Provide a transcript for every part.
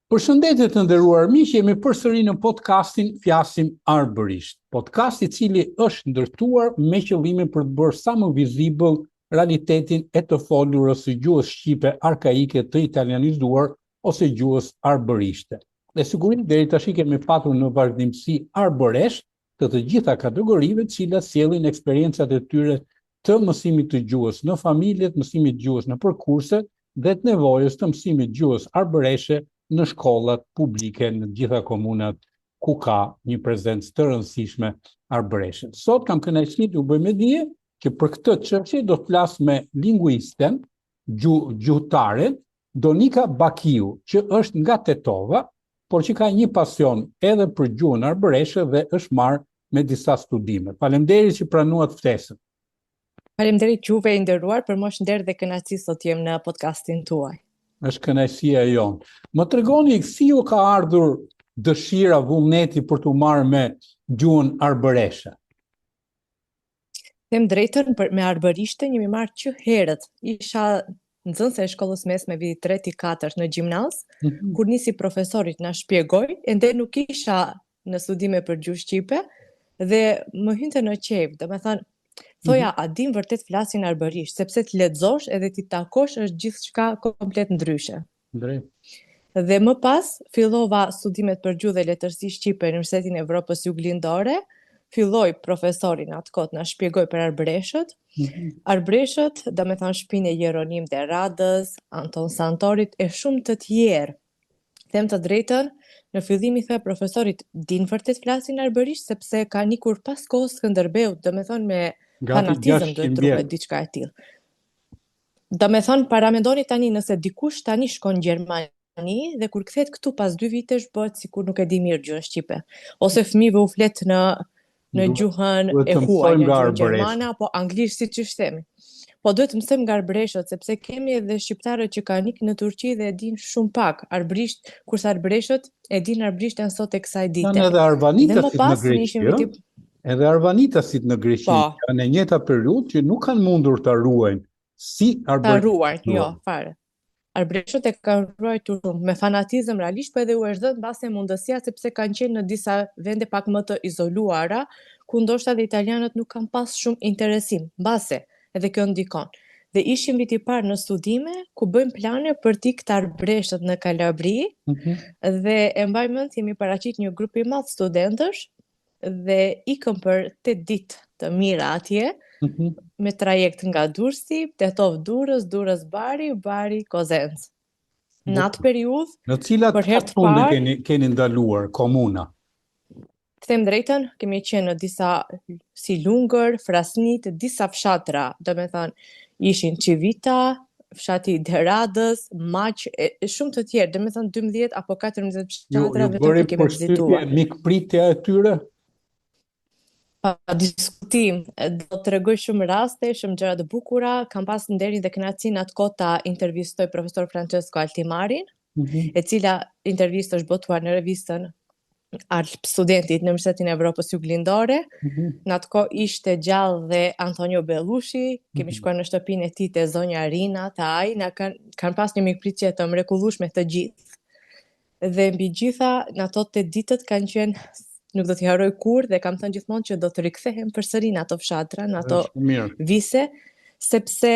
Përshëndetje të nderuar miq, jemi përsëri në podcastin Flasim Arbërisht. Podcast I cili është ndërtuar me qëllimin për të bërë sa më vizibil realitetin e të folurës së gjuhës shqipe arkaike të italianizuar ose gjuhës arbërishte. Dhe sigurisht deri tash kemi patur në vazhdimsi arbëresh të gjitha kategorive, të cilat sjellin eksperiencat e tyre të mësimit të gjuhës në familje, të mësimit të gjuhës në përkurse dhe të nevojës të mësimit gjuhës arbëreshe në shkollat publike në gjitha komunat ku ka një prezencë të rëndësishme arbëreshe. Sot kam kënaqësinë t'ju bëj me dije që për këtë çështje do të flas me linguisten, gjuhëtaren Donika Bakiu, që është nga Tetova, por që ka një pasion edhe për gjuhën arbëreshe dhe është marrë me disa studime. Faleminderit që pranuat ftesën. Faleminderit juve I nderuar, për më shëndet dhe kënaqësi sot jem në podcastin tuaj. Është kënaqësia jonë. Më tregoni si ju ka ardhur dëshira, vullneti për t'u marrë me gjuhën arbëreshe? Them drejtën, me arbërishte jemi marrë që herët. Isha nxënëse e shkollës mesme viti 3-4 në gjimnaz, kur nisi profesorit na shpjegoi, ende nuk isha në studime për gjuhë shqipe dhe më hynte në qejf, domethënë thoja, a dim vërtet flasin arbërisht, sepse të lexosh edhe ti takosh është gjithçka komplet ndryshe. Drejt. Dhe më pas fillova studimet për gjuhë dhe letërsi shqipe në Universitetin e Evropës Juglindore, filloi profesori në atë kohë na shpjegoi për arbëreshët. Arbëreshët, domethënë shpinë e Jeronim de Radës, Anton Santorit e shumë të tjerë. Them të drejtën, në fillim I the profesorit, din vërtet flasin arbërisht sepse ka nikur pas kohës Skënderbeut, domethënë me fanatizëm do të truhet diçka e tillë. Domethënë paramendoni tani nëse dikush tani shkon në Gjermani dhe kur kthehet këtu pas 2 vitesh bëhet sikur nuk e di mirë gjuhën shqipe, ose fëmijëve u flet në gjuhën e huaj, në gjuhën gjermane apo anglisht siç I themi. Po duhet të mësojmë nga arbëreshët, sepse kemi edhe shqiptarët që kanë ikë në Turqi dhe e dinë shumë pak arbërisht, kurse arbëreshët e dinë arbërishten sot e kësaj dite. Kanë edhe arvanitasit në Greqi, edhe arvanitasit në Greqi, janë në njëjta periudhë që nuk kanë mundur ta ruajnë si arbërisht. Ta ruajnë, jo, fare. Arbëreshët e kanë ruajtur me fanatizëm realisht, po edhe u është dhënë mbase mundësia sepse kanë qenë në disa vende pak më të izoluara, ku ndoshta dhe italianët nuk kanë pas shumë interesim, mbase edhe kjo ndikon. Dhe ishim viti parë në studime ku bëjmë plane për t'i këtë arbëreshët në Kalabri, dhe e mbaj mend jemi paraqit një grup I madh studentësh dhe ikëm për 8 ditë të mira atje, me trajekt nga Durrësi, Tetov-Durrës, Durrës-Bari, Bari-Kozens. Në atë periudhë, në cilat komune keni ndaluar komuna? Të them drejtën, kemi qenë në disa si Lungër, Frasnit, disa fshatra, domethënë ishin Civita, fshati Deradës, Maq, shumë të tjerë, domethënë 12 apo 14 fshatra vetëm që kemi vizituar. Ju bëri mikpritja e tyre? Pa diskutim, do të tregoj shumë raste, shumë gjëra të bukura. Kam pas nderin dhe kënaqësinë atë kohë ta intervistoj profesor Francesco Altimarin, e cila intervistë është botuar në revistën Alp Studentit në Universitetin e Evropës Juglindore. Në atë kohë ishte gjallë dhe Antonio Bellushi, kemi shkuar në shtëpinë e tij te zonja Rina, te ai, na kanë pas një mikpritje të mrekullueshme të gjithë. Dhe mbi gjitha, në ato 8 ditët kanë qenë, nuk do t'i harroj kur, dhe kam thënë gjithmonë që do të rikthehem përsëri në ato fshatra, në ato vise, sepse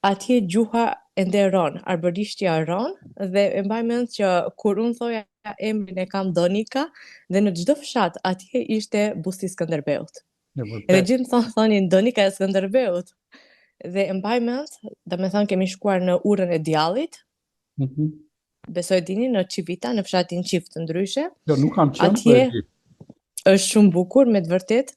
atje gjuha e nderon, arbërishtja ron, dhe e mbaj mend që kur unë thoja emrin e kam Donika, dhe në çdo fshat atje ishte busti I Skënderbeut. Edhe gjithë thonin Donika e Skënderbeut. Dhe e mbaj mend, domethënë kemi shkuar në urën e djallit. Besoj dini në Civita, në fshatin Çift të ndryshe. Jo, nuk kam qenë. Atje është shumë bukur, me të vërtet,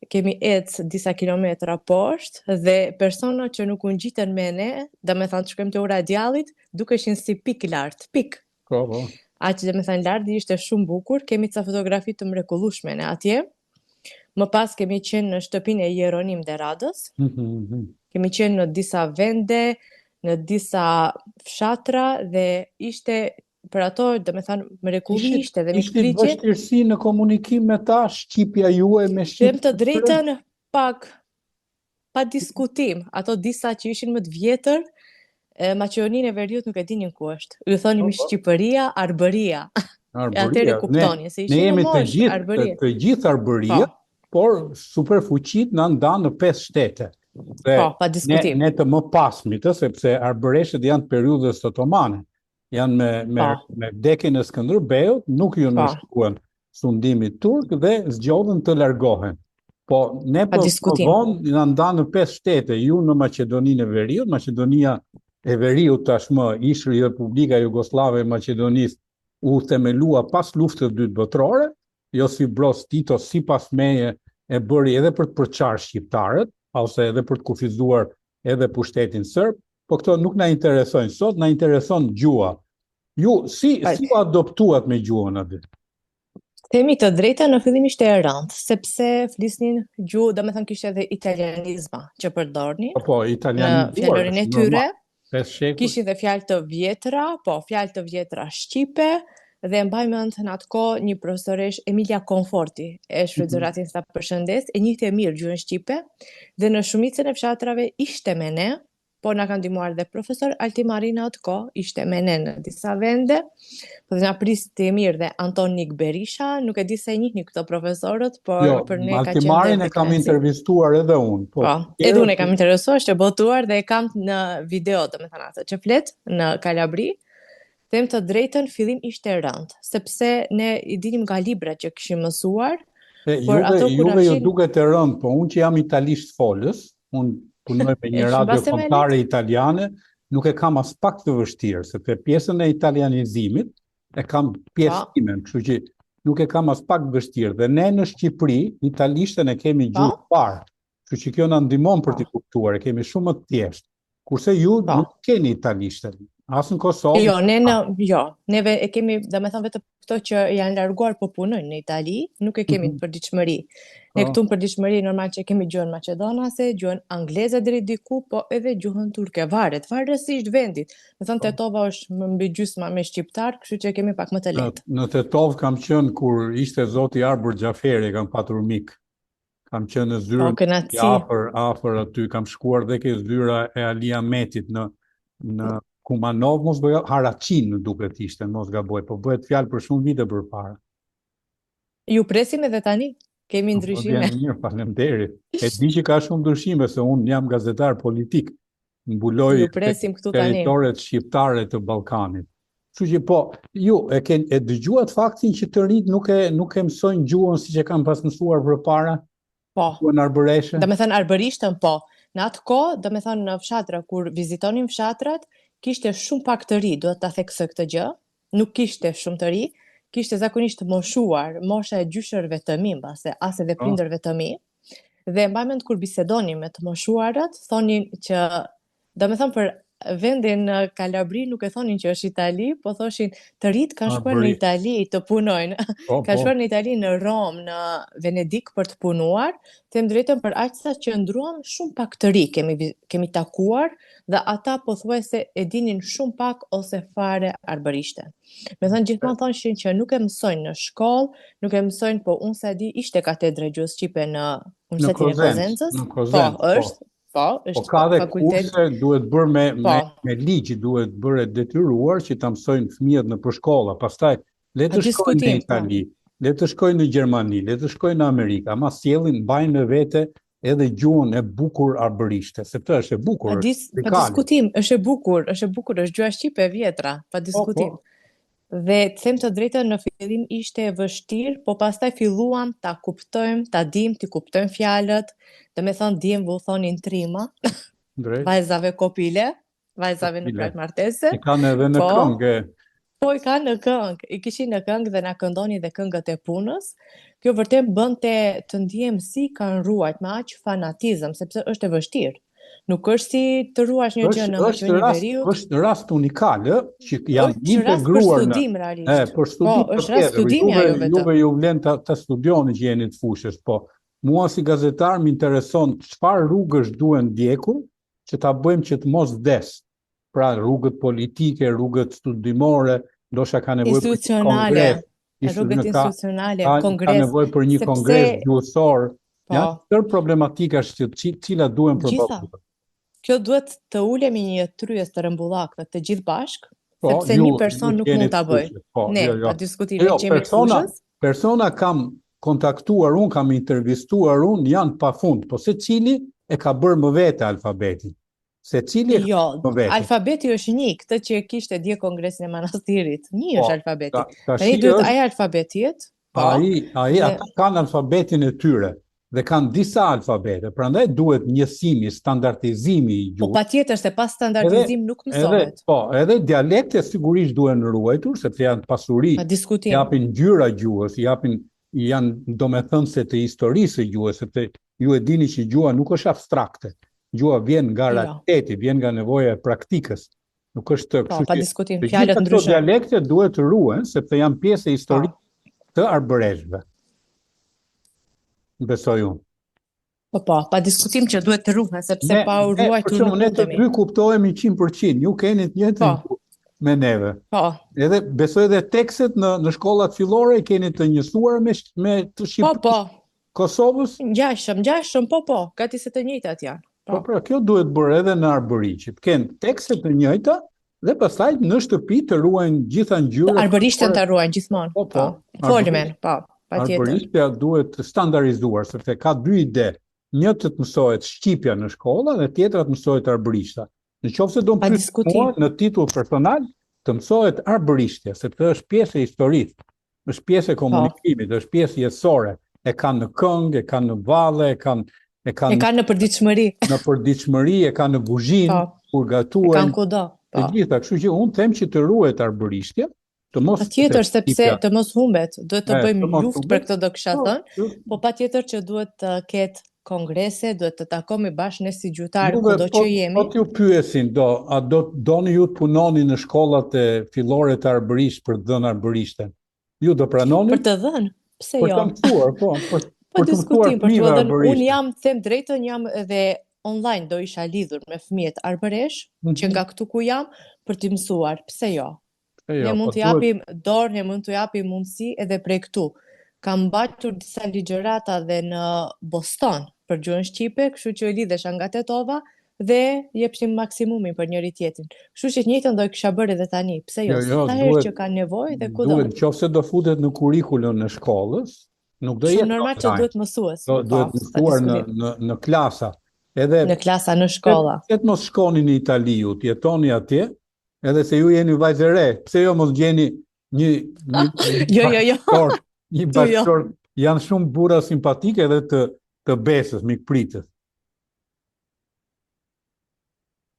kemi ecë disa kilometra poshtë dhe persona që nuk u ngjiten me ne, domethënë të shkojmë te ura e djallit, dukeshin si pik lart, pik. Aq domethënë lart ishte shumë bukur, kemi ca fotografi të mrekullueshme në atje. Më pas kemi qenë në shtëpinë e Jeronim de Radës. Kemi qenë në disa vende, në disa fshatra dhe ishte për ato, domethënë mrekullisht edhe mikpritje. Ishte vështirësi në komunikim me ta, shqipja juaj me shqip. Them të drejtën, pak pa diskutim. Ato disa që ishin më të vjetër Maqedoninë e Veriut nuk e dinin ku është. Ju thonim Shqipëria, Arbëria. Atëre kuptoni se ne ishin jemi mosh Arbëria. të gjithë Arbëria, por superfuqit na ndanë në 5 shtete. Pa diskutim. Ne të më pasmit, sepse arbëreshët janë të periudhës otomane. Janë me vdekjen e Skënderbeut, nuk ju nënshkruan sundimit turk dhe zgjodhen të largohen. Po ne po vonë na ndanë në 5 shtete, ju në Maqedoninë e Veriut, Maqedonia e Veriut tashmë ishri Republika Jugoslave e Maqedonisë u themelua pas luftës së dytë botërore, Josip Tito sipas meje e bëri edhe për të përçarë shqiptarët, ose edhe për të kufizuar edhe pushtetin serb, po këto nuk na interesojnë sot, na intereson gjua. Ju si u adoptuat me gjuhën aty? Themi të drejtën, në fillim ishte e rëndë, sepse flisnin gjuhë, domethënë kishte edhe italianizma që përdornin. Po, italianizuar. Në fjalorin e tyre. Kishin dhe fjalë të vjetra, fjalë të vjetra shqipe, dhe mbaj mend në atë kohë një profesoresh Emilia Konforti, e shfrytëzoratin sa përshëndes, e njihte mirë gjuhën shqipe, dhe në shumicën e fshatrave ishte me ne, por na kanë ndihmuar dhe profesor Altimari në atë kohë, ishte me ne në disa vende, po dhe na priste mirë dhe Antonik Berisha, nuk e di se e njihni këto profesorët, por për ne ka qenë Altimarin e kam intervistuar edhe unë. Po, edhe unë e kam interesuar, është e botuar dhe e kam në video, domethënë atë që flet në Kalabri. Them të drejtën, fillim ishte rënd, sepse ne i dinim nga librat që kishim mësuar. Juve ju duket e rënd, po unë që jam italisht folës, unë punoj me një radio kombëtare italiane, nuk e kam as pak të vështirë, sepse pjesën e italianizimit e kam pjesë time, kështu që nuk e kam as pak të vështirë. Dhe ne në Shqipëri, italishtën e kemi gjuhë parë, kështu që kjo na ndihmon për t'i kuptuar, e kemi shumë më të thjeshtë. Kurse ju nuk keni italishtën. As në Kosovë? Neve e kemi, domethënë vetëm këto që janë larguar po punojnë në Itali, nuk e kemi përditshmëri. Ne këtu në përditshmëri normal që kemi gjuhën maqedonase, gjuhën angleze deri diku, po edhe gjuhën turke, varësisht vendit. Do thënë Tetova është më mbi gjysma me shqiptar, kështu që kemi pak më të lehtë. Në Tetovë kam qenë kur ishte zoti Arbër Xhaferi, kam patur mik. Kam qenë në zyrën afër aty, kam shkuar dhe ke zyra e Ali Ahmetit në Kumanov, mos bëja Haracin në duket ishte, mos gaboj, po bëhet fjalë për shumë vite përpara. Ju presim edhe tani, kemi ndryshime. Mirë, faleminderit. E di që ka shumë ndryshime, se unë jam gazetar politik, mbuloj territoret shqiptare të Ballkanit. Kështu që po, ju e dëgjuat faktin që të rinjt nuk e mësojnë gjuhën siç e kanë pas mësuar përpara? Po. Në arbëreshe? Domethënë arbërishtën po. Në atë kohë, domethënë në fshatra kur vizitonin fshatrat, kishte shumë pak të ri, duhet ta theksoj këtë gjë. Nuk kishte shumë të ri, kishte zakonisht moshuar, mosha e gjyshërve të mi, mbase as edhe prindërve të mi. Dhe mbaj mend kur bisedonin me të moshuarët, thonin që, domethënë për vendin në Kalabri nuk e thonin që është Itali, po thoshin të rit kanë shkuar në Itali të punojnë. Kanë shkuar në Itali, në Rom, në Venedik për të punuar. Them drejtën, për aq sa që ndruam shumë pak të ri kemi takuar dhe ata pothuajse e dinin shumë pak ose fare arbërishten. Me thënë gjithmonë thoshin që nuk e mësojnë në shkollë, nuk e mësojnë, po unë sa di ishte katedra gjuhës shqipe në Universitetin e Kozencës. Po, është. Po, ka dhe kurse duhet bërë me ligj, duhet bërë detyruar që ta mësojnë fëmijët në përshkolla, pastaj le të shkojnë në Itali, le të shkojnë në Gjermani, le të shkojnë në Amerikë, ama sjellin mbajnë me vete edhe gjuhën e bukur arbërishte, sepse është e bukur. Pa diskutim, është e bukur, është gjuha shqipe e vjetra, pa diskutim. Dhe të them të drejtën, në fillim ishte e vështirë, po pastaj filluam ta kuptojmë, ta dim, të kuptojmë fjalët, domethënë djem u thonin trima, vajzave kopile, vajzave në prag martese. I kanë edhe në këngë. Po, i kanë në këngë, i kishin në këngë dhe na këndoni dhe këngët e punës. Kjo vërtet bënte të ndihem si kanë ruajt me aq fanatizëm, sepse është e vështirë. Nuk është si të ruash një gjë në Maqedoninë e Veriut. Është rast unikal, që janë integruar në studim realisht. Për studim. Po, është rast studimi ajo vetëm. Juve ju vlen ta studioni që jeni të fushës, po mua si gazetar më intereson çfarë rrugësh duhen ndjekur që ta bëjmë që të mos vdes. Pra rrugët politike, rrugët studimore, ndoshta ka nevojë për kongres. Rrugët institucionale, kongres. Ka nevojë për një kongres gjuhësor. Janë tërë problematika që cilat duhen përballuar. kjo duhet të ulemi një tryez të rrembullakëve të gjithë bashkë, sepse një person nuk mund ta bëj. Ne, pa diskutim, ne jemi të fushës. Persona kam kontaktuar unë, kam intervistuar unë, janë pafund, po secili e ka bërë më vete alfabetin. Secili më vete. Alfabeti është një, këtë që kishte dje kongresin e manastirit. Një është alfabeti. Tani duhet ai alfabeti jetë. Ata kanë alfabetin e tyre dhe kanë disa alfabete, prandaj duhet njësimi, standardizimi i gjuhës. Po patjetër se pas standardizim nuk mësohet. Edhe dialekte sigurisht duhen ruajtur, sepse janë pasuri, japin ngjyra gjuhës, janë domethënëse të historisë së gjuhës, sepse ju e dini që gjuha nuk është abstrakte. Gjuha vjen nga realiteti, vjen nga nevoja e praktikës. Nuk është kështu. Pa diskutim, fjalët ndryshojnë. Këto dialekte duhet të ruhen, sepse janë pjesë e historisë të arbereshëve. Besoj unë. Pa diskutim që duhet të ruhen, sepse pa u ruajtur nuk ne të dy kuptohemi 100%, ju keni të njëjtën me neve. Edhe besoj edhe tekstet në shkollat fillore i keni të njësuar me të Shqipërisë. Kosovës? Ngjashëm, gati se të njëjtat janë. Pra, kjo duhet bërë edhe në arbërisht, të kenë tekstet të njëjta dhe pastaj në shtëpi të ruajnë gjitha ngjyrat. Arbërishtën të ruajnë gjithmonë. Folmen, patjetër. Arbërishtja duhet standardizuar, sepse ka dy ide. Një të mësohet shqipja në shkolla dhe tjetra të mësohet arbërishta. Nëse do të pyet në titull personal, të mësohet arbërishtja, sepse është pjesë e historisë, është pjesë e komunikimit, është pjesë jetësore. E kanë në këngë, e kanë në valle, e kanë në përditshmëri. Në përditshmëri, e kanë në kuzhinë, kur gatuajnë. E kanë kudo. Të gjitha, kështu që unë them që të ruhet arbërishtja, patjetër sepse të mos humbet, duhet të bëjmë luftë për këtë, do kisha thënë, po patjetër që duhet të ketë kongrese, duhet të takohemi bashkë ne si gjyqtarë kudo që jemi. Po t'ju pyesin, doni ju të punoni në shkollat e fillore të arbërisht për të dhënë arbërishten? Ju do pranoni? Për të dhënë? Pse jo? Për të mësuar, po diskutim, për të dhënë. Unë jam, them drejtën, jam edhe online do isha lidhur me fëmijët arbëresh, që nga këtu ku jam, për t'i mësuar. Pse jo? Ne mund të japim dorë, ne mund të japim mundësi edhe prej këtu. Kam mbajtur disa ligjërata dhe në Boston për gjuhën shqipe, kështu që lidhesha nga tetova dhe jepshim maksimumin për njëri tjetrin. Kështu që të njëjtën do e kisha bërë edhe tani. Pse jo? Sa herë që kanë nevojë dhe kudo. Nëse do futet në kurrikulum në shkollës, nuk do jetë normal që duhet mësues. Duhet mësuar në klasa. Edhe në klasa, në shkolla. Pse mos shkoni në Itali, ju jetoni atje? Edhe se ju jeni vajzë re, pse jo mos gjeni një një bashkëshor, janë shumë burra simpatike dhe të besës, mikpritës.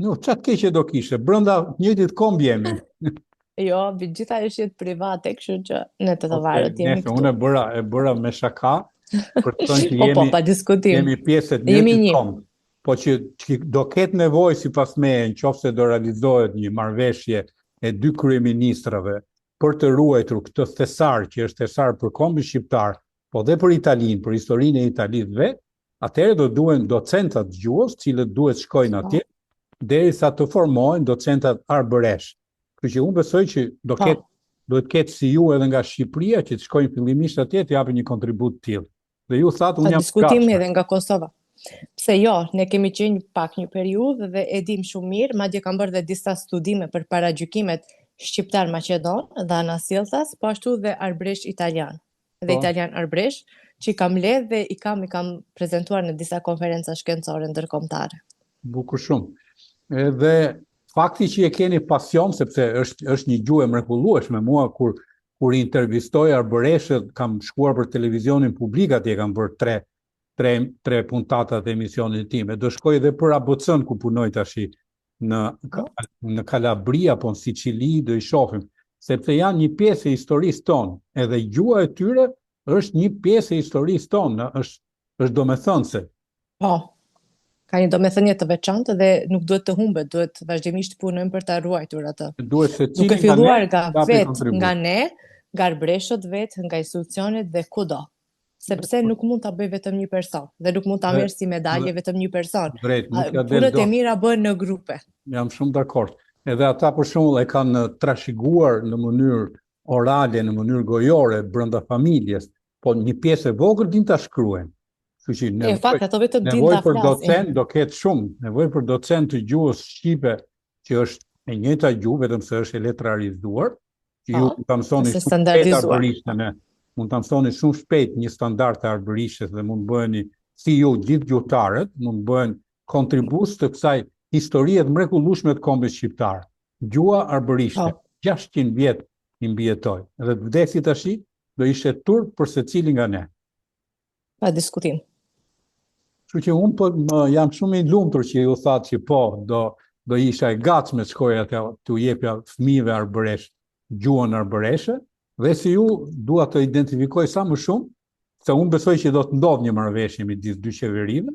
No, çat keqe do kishe, brenda njëjtit komb jemi. Jo, gjitha është jetë private, kështu që ne të varët jemi këtu. Unë e bëra me shaka, për të thënë që pa diskutim. Jemi pjesë të njëjtit komb. Po që do ketë nevojë sipas meje, nëse do realizohet një marrëveshje e dy kryeministrave për të ruajtur këtë thesar që është thesar për kombin shqiptar, po dhe për Italinë, për historinë e Italisë vetë, atëherë do duhen docentat gjuhës, cilët duhet shkojnë atje derisa të formohen docentat arbëresh. Kështu që unë besoj që duhet ketë si ju edhe nga Shqipëria që të shkojnë fillimisht atje të japin një kontribut të tillë. Dhe ju thatë unë jam diskutimi edhe nga Kosova. Pse jo, ne kemi qenë pak një periudhë dhe e dim shumë mirë, madje kam bërë dhe disa studime për paragjykimet shqiptar maqedon dhe anasjelltas, po ashtu dhe arbëresh italian. Dhe italian arbëresh, që i kam ledhë dhe i kam prezantuar në disa konferenca shkencore ndërkombëtare. Bukur shumë. Edhe fakti që e keni pasion, sepse është një gjuhë e mrekullueshme, mua kur intervistoj arbëreshët, kam shkuar për televizionin publik, atje kam bërë tre puntatat e emisionit time. Do shkoj edhe për ABC-n ku punoj tash në Kalabria apo në Sicili, do i shohim, sepse janë një pjesë e historisë tonë, edhe gjuha e tyre është një pjesë e historisë tonë, është domethënëse. Po. Ka një domethënie të veçantë dhe nuk duhet të humbet, duhet vazhdimisht punojmë për ta ruajtur atë. Duke filluar nga ne, nga arbëreshët vetë, nga institucionet dhe kudo. Sepse nuk mund ta bëj vetëm një person dhe nuk mund ta merr si medalje vetëm një person. Punët e mira bëhen në grupe. Jam shumë dakord. Edhe ata për shembull e kanë trashëguar në mënyrë orale, në mënyrë gojore brenda familjes, po një pjesë e vogël din ta shkruajnë. Kështu që E fakt, ato vetëm din nevojë ta për flasin. docent do ketë shumë, nevojë për docent të gjuhës shqipe që është e njëjta gjuhë, vetëm se është e letrarizuar, që ju mund ta mësoni është shumë shpejt standardizuar. arbërishtën, mund ta mësoni shumë shpejt një standard të arbërishtes dhe mund bëheni si ju gjithë gjuhëtarët, mund bëhen kontribues të kësaj historie të mrekullueshme të kombit shqiptar. Gjuha arbërishte, 600 vjet i mbijetoi. Dhe të vdesi tash do ishte turp për secilin nga ne. Pa diskutim. Kështu që unë jam shumë i lumtur që ju thatë që po, do isha e gatshme të shkoja t'u jepja fëmijëve arbëresh gjuhën arbëreshe, dhe si ju dua të identifikoj sa më shumë, se unë besoj që do të ndodhë një marrëveshje midis dy qeverive,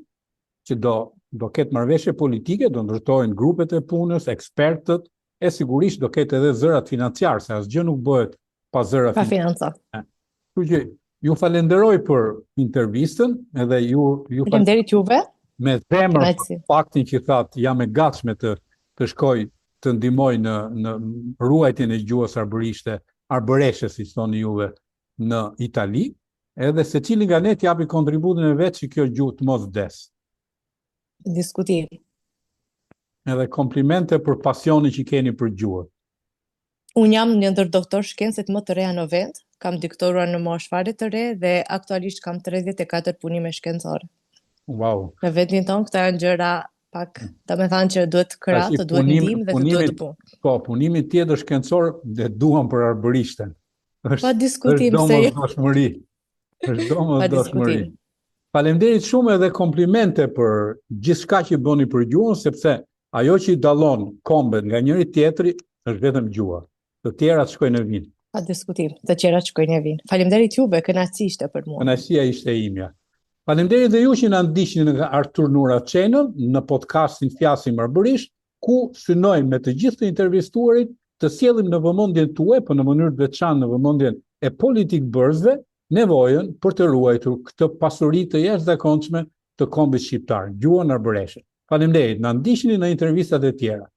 që do ketë marrëveshje politike, do ndërtojnë grupet e punës, ekspertët, e sigurisht do ketë edhe zërat financiar, se asgjë nuk bëhet pa zëra Pa financa. Kështu që ju falenderoj për intervistën, edhe ju Faleminderit juve. Me zemër për faktin që thatë jam e gatshme të shkoj të ndihmoj në ruajtjen e gjuhës arbëreshe, si thoni juve, në Itali, edhe secili nga ne t'japi kontributin e vet që kjo gjuhë të mos vdes. Diskutim. Edhe komplimente për pasionin që keni për gjuhën. Unë jam një ndër doktor shkencët më të reja në vend, kam doktoruar në moshfare të re dhe aktualisht kam 34 punime shkencore. Wow. Në vendin tonë këta janë gjëra pak, domethënë që duhet krah, të duhet ndihmë dhe të duhet të punë. Po, punimi tjetër shkencor dhe duam për arbërishten. Pa diskutim se është domosdoshmëri. Faleminderit shumë edhe komplimente për gjithçka që bëni për gjuhën, sepse ajo që i dallon kombet nga njëri tjetri është vetëm gjuha. Të tjerat shkojnë e vinë. Pa diskutim, të tjerat shkojnë e vinë. Faleminderit juve, kënaqësi ishte për mua. Kënaqësia ishte imja. Faleminderit dhe ju që na ndiqni nga Artur Nura Channel në podcastin Fjasim Arbërisht, ku synojmë me të gjithë të intervistuarit të sjellim në vëmendjen tuaj, po në mënyrë të veçantë në vëmendjen e politik bërësve, nevojën për të ruajtur këtë pasuri të jashtëzakonshme të kombit shqiptar, gjuhën arbëreshe. Faleminderit, na ndiqni në intervistat e tjera.